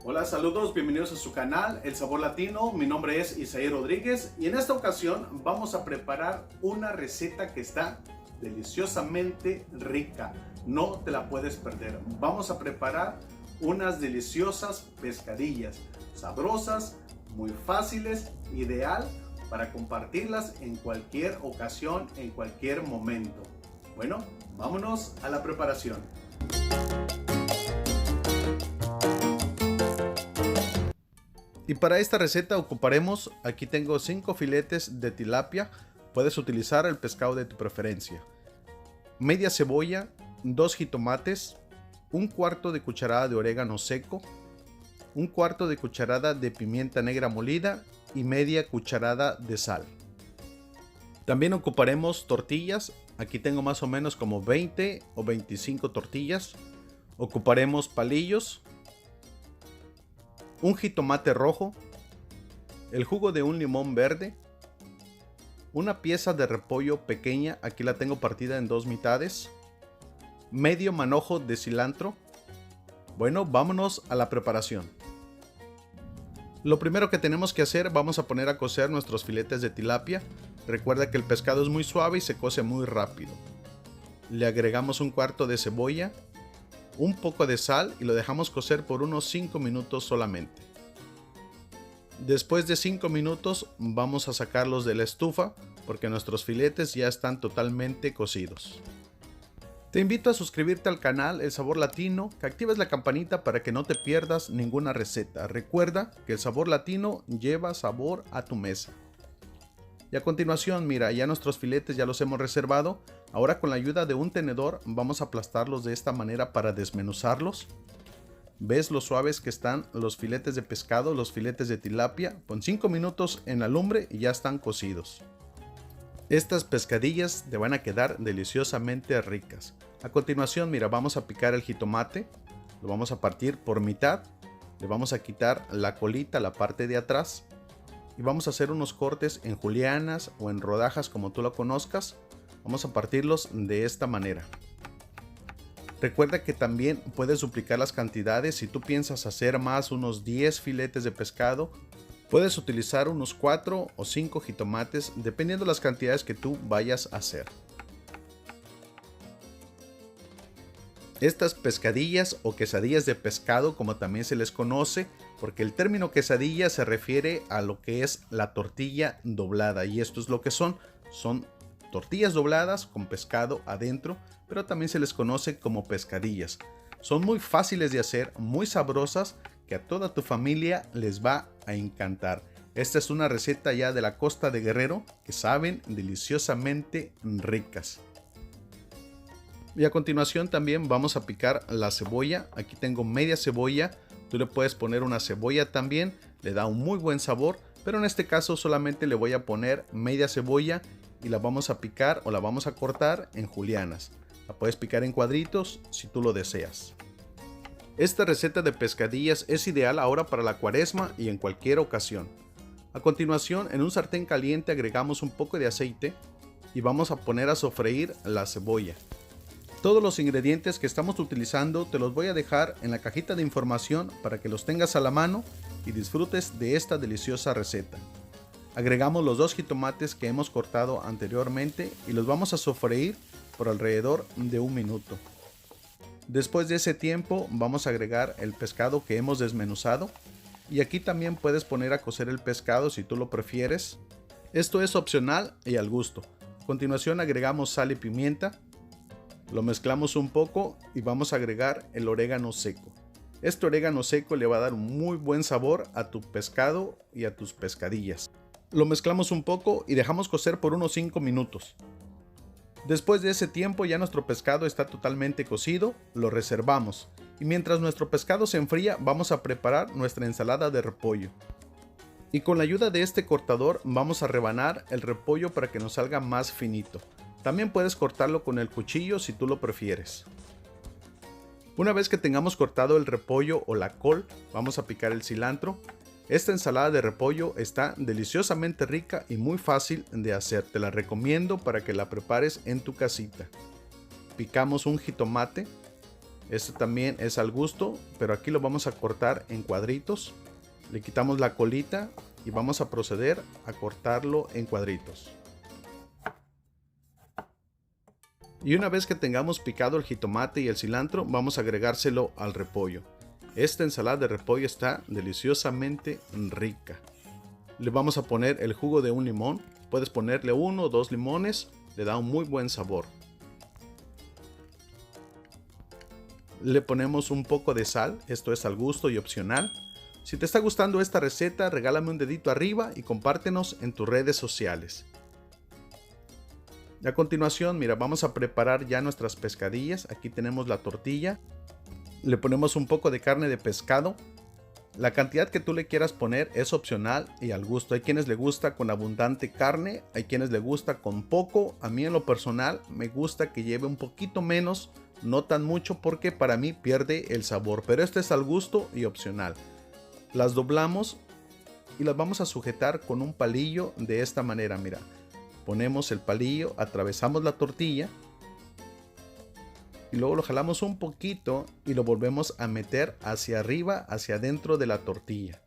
Hola, saludos, bienvenidos a su canal El Sabor Latino. Mi nombre es Isaí Rodríguez y en esta ocasión vamos a preparar una receta que está deliciosamente rica. No te la puedes perder. Vamos a preparar unas deliciosas pescadillas, sabrosas, muy fáciles, ideal para compartirlas en cualquier ocasión, en cualquier momento. Bueno, vámonos a la preparación. Y para esta receta ocuparemos, aquí tengo 5 filetes de tilapia, puedes utilizar el pescado de tu preferencia, media cebolla, 2 jitomates, un cuarto de cucharada de orégano seco, un cuarto de cucharada de pimienta negra molida y media cucharada de sal. También ocuparemos tortillas, aquí tengo más o menos como 20 o 25 tortillas, ocuparemos palillos, un jitomate rojo, el jugo de un limón verde, una pieza de repollo pequeña, aquí la tengo partida en 2 mitades, medio manojo de cilantro. Bueno, vámonos a la preparación. Lo primero que tenemos que hacer, vamos a poner a cocer nuestros filetes de tilapia. Recuerda que el pescado es muy suave y se cose muy rápido. Le agregamos un cuarto de cebolla, un poco de sal y lo dejamos cocer por unos 5 minutos solamente. Después de 5 minutos vamos a sacarlos de la estufa porque nuestros filetes ya están totalmente cocidos. Te invito a suscribirte al canal El Sabor Latino, que actives la campanita para que no te pierdas ninguna receta. Recuerda que el sabor latino lleva sabor a tu mesa. Y a continuación, mira, ya nuestros filetes ya los hemos reservado. Ahora con la ayuda de un tenedor vamos a aplastarlos de esta manera para desmenuzarlos. ¿Ves lo suaves que están los filetes de pescado, los filetes de tilapia? Con 5 minutos en la lumbre y ya están cocidos. Estas pescadillas te van a quedar deliciosamente ricas. A continuación, mira, vamos a picar el jitomate. Lo vamos a partir por mitad. Le vamos a quitar la colita, la parte de atrás. Y vamos a hacer unos cortes en julianas o en rodajas como tú lo conozcas. Vamos a partirlos de esta manera. Recuerda que también puedes duplicar las cantidades. Si tú piensas hacer más, unos 10 filetes de pescado, puedes utilizar unos 4 o 5 jitomates dependiendo de las cantidades que tú vayas a hacer. Estas pescadillas o quesadillas de pescado, como también se les conoce, porque el término quesadilla se refiere a lo que es la tortilla doblada, y esto es lo que son tortillas dobladas con pescado adentro, pero también se les conoce como pescadillas. Son muy fáciles de hacer, muy sabrosas, que a toda tu familia les va a encantar. Esta es una receta ya de la costa de Guerrero que saben deliciosamente ricas. Y a continuación también vamos a picar la cebolla. Aquí tengo media cebolla. Tú le puedes poner una cebolla también, le da un muy buen sabor, pero en este caso solamente le voy a poner media cebolla y la vamos a picar o la vamos a cortar en julianas. La puedes picar en cuadritos si tú lo deseas. Esta receta de pescadillas es ideal ahora para la cuaresma y en cualquier ocasión. A continuación, en un sartén caliente agregamos un poco de aceite y vamos a poner a sofreír la cebolla. Todos los ingredientes que estamos utilizando te los voy a dejar en la cajita de información para que los tengas a la mano y disfrutes de esta deliciosa receta. Agregamos los 2 jitomates que hemos cortado anteriormente y los vamos a sofreír por alrededor de 1 minuto. Después de ese tiempo vamos a agregar el pescado que hemos desmenuzado y aquí también puedes poner a cocer el pescado si tú lo prefieres. Esto es opcional y al gusto. A continuación agregamos sal y pimienta. Lo mezclamos un poco y vamos a agregar el orégano seco. Este orégano seco le va a dar un muy buen sabor a tu pescado y a tus pescadillas. Lo mezclamos un poco y dejamos cocer por unos 5 minutos. Después de ese tiempo ya nuestro pescado está totalmente cocido, lo reservamos. Y mientras nuestro pescado se enfría, vamos a preparar nuestra ensalada de repollo. Y con la ayuda de este cortador vamos a rebanar el repollo para que nos salga más finito. También puedes cortarlo con el cuchillo si tú lo prefieres. Una vez que tengamos cortado el repollo o la col, vamos a picar el cilantro. Esta ensalada de repollo está deliciosamente rica y muy fácil de hacer. Te la recomiendo para que la prepares en tu casita. Picamos un jitomate. Este también es al gusto, pero aquí lo vamos a cortar en cuadritos. Le quitamos la colita y vamos a proceder a cortarlo en cuadritos. Y una vez que tengamos picado el jitomate y el cilantro, vamos a agregárselo al repollo. Esta ensalada de repollo está deliciosamente rica. Le vamos a poner el jugo de un limón. Puedes ponerle 1 o 2 limones, le da un muy buen sabor. Le ponemos un poco de sal, esto es al gusto y opcional. Si te está gustando esta receta, regálame un dedito arriba y compártenos en tus redes sociales. A continuación, mira, vamos a preparar ya nuestras pescadillas. Aquí tenemos la tortilla. Le ponemos un poco de carne de pescado. La cantidad que tú le quieras poner es opcional y al gusto. Hay quienes le gusta con abundante carne, hay quienes le gusta con poco. A mí en lo personal me gusta que lleve un poquito menos, no tan mucho porque para mí pierde el sabor. Pero este es al gusto y opcional. Las doblamos y las vamos a sujetar con un palillo de esta manera, mira. Ponemos el palillo, atravesamos la tortilla y luego lo jalamos un poquito y lo volvemos a meter hacia arriba, hacia adentro de la tortilla.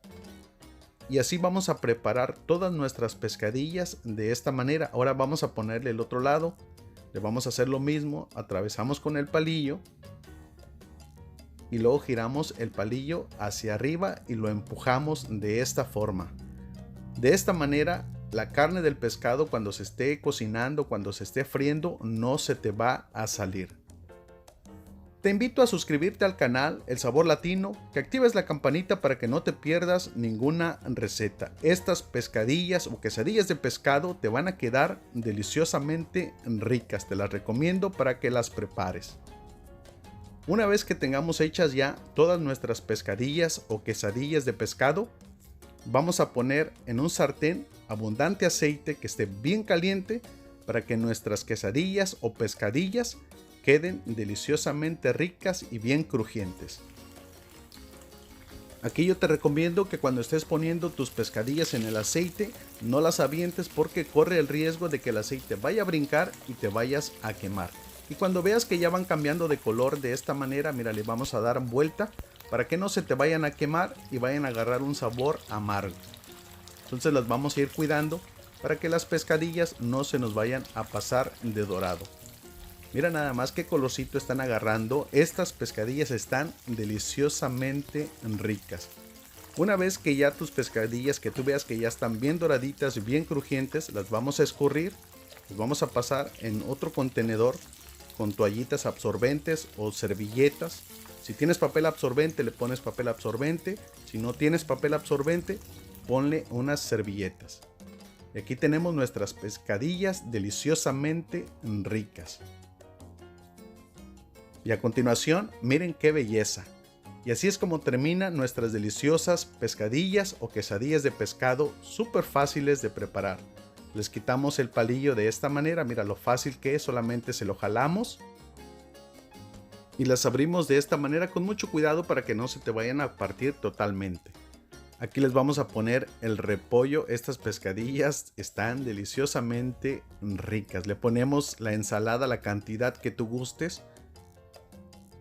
Y así vamos a preparar todas nuestras pescadillas de esta manera. Ahora vamos a ponerle el otro lado, le vamos a hacer lo mismo, atravesamos con el palillo y luego giramos el palillo hacia arriba y lo empujamos de esta forma. De esta manera la carne del pescado cuando se esté cocinando, cuando se esté friendo, no se te va a salir. Te invito a suscribirte al canal El Sabor Latino, que actives la campanita para que no te pierdas ninguna receta. Estas pescadillas o quesadillas de pescado te van a quedar deliciosamente ricas. Te las recomiendo para que las prepares. Una vez que tengamos hechas ya todas nuestras pescadillas o quesadillas de pescado, vamos a poner en un sartén abundante aceite que esté bien caliente para que nuestras quesadillas o pescadillas queden deliciosamente ricas y bien crujientes. Aquí yo te recomiendo que cuando estés poniendo tus pescadillas en el aceite no las avientes porque corre el riesgo de que el aceite vaya a brincar y te vayas a quemar. Y cuando veas que ya van cambiando de color de esta manera, mira, le vamos a dar vuelta para que no se te vayan a quemar y vayan a agarrar un sabor amargo. Entonces las vamos a ir cuidando para que las pescadillas no se nos vayan a pasar de dorado. Mira nada más qué colorcito están agarrando. Estas pescadillas están deliciosamente ricas. Una vez que ya tus pescadillas, que tú veas que ya están bien doraditas y bien crujientes, las vamos a escurrir. Las vamos a pasar en otro contenedor con toallitas absorbentes o servilletas. Si tienes papel absorbente, le pones papel absorbente. Si no tienes papel absorbente, ponle unas servilletas. Y aquí tenemos nuestras pescadillas deliciosamente ricas. Y a continuación, miren qué belleza. Y así es como terminan nuestras deliciosas pescadillas o quesadillas de pescado súper fáciles de preparar. Les quitamos el palillo de esta manera, mira lo fácil que es, solamente se lo jalamos. Y las abrimos de esta manera con mucho cuidado para que no se te vayan a partir totalmente. Aquí les vamos a poner el repollo. Estas pescadillas están deliciosamente ricas. Le ponemos la ensalada, la cantidad que tú gustes.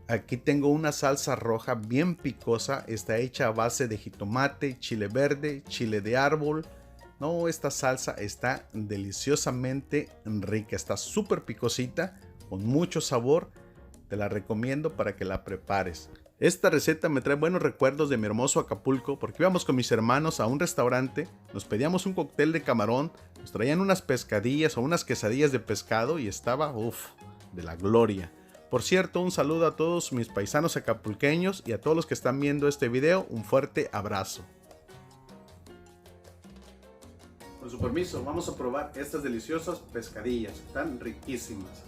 Aquí tengo una salsa roja bien picosa. Está hecha a base de jitomate, chile verde, chile de árbol. No, esta salsa está deliciosamente rica. Está súper picosita, con mucho sabor. Te la recomiendo para que la prepares. Esta receta me trae buenos recuerdos de mi hermoso Acapulco porque íbamos con mis hermanos a un restaurante, nos pedíamos un cóctel de camarón, nos traían unas pescadillas o unas quesadillas de pescado y estaba, de la gloria. Por cierto, un saludo a todos mis paisanos acapulqueños y a todos los que están viendo este video, un fuerte abrazo. Con su permiso, vamos a probar estas deliciosas pescadillas, están riquísimas.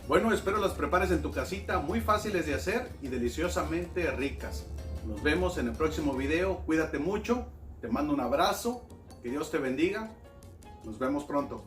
Bueno, espero las prepares en tu casita, muy fáciles de hacer y deliciosamente ricas. Nos vemos en el próximo video, cuídate mucho, te mando un abrazo, que Dios te bendiga, nos vemos pronto.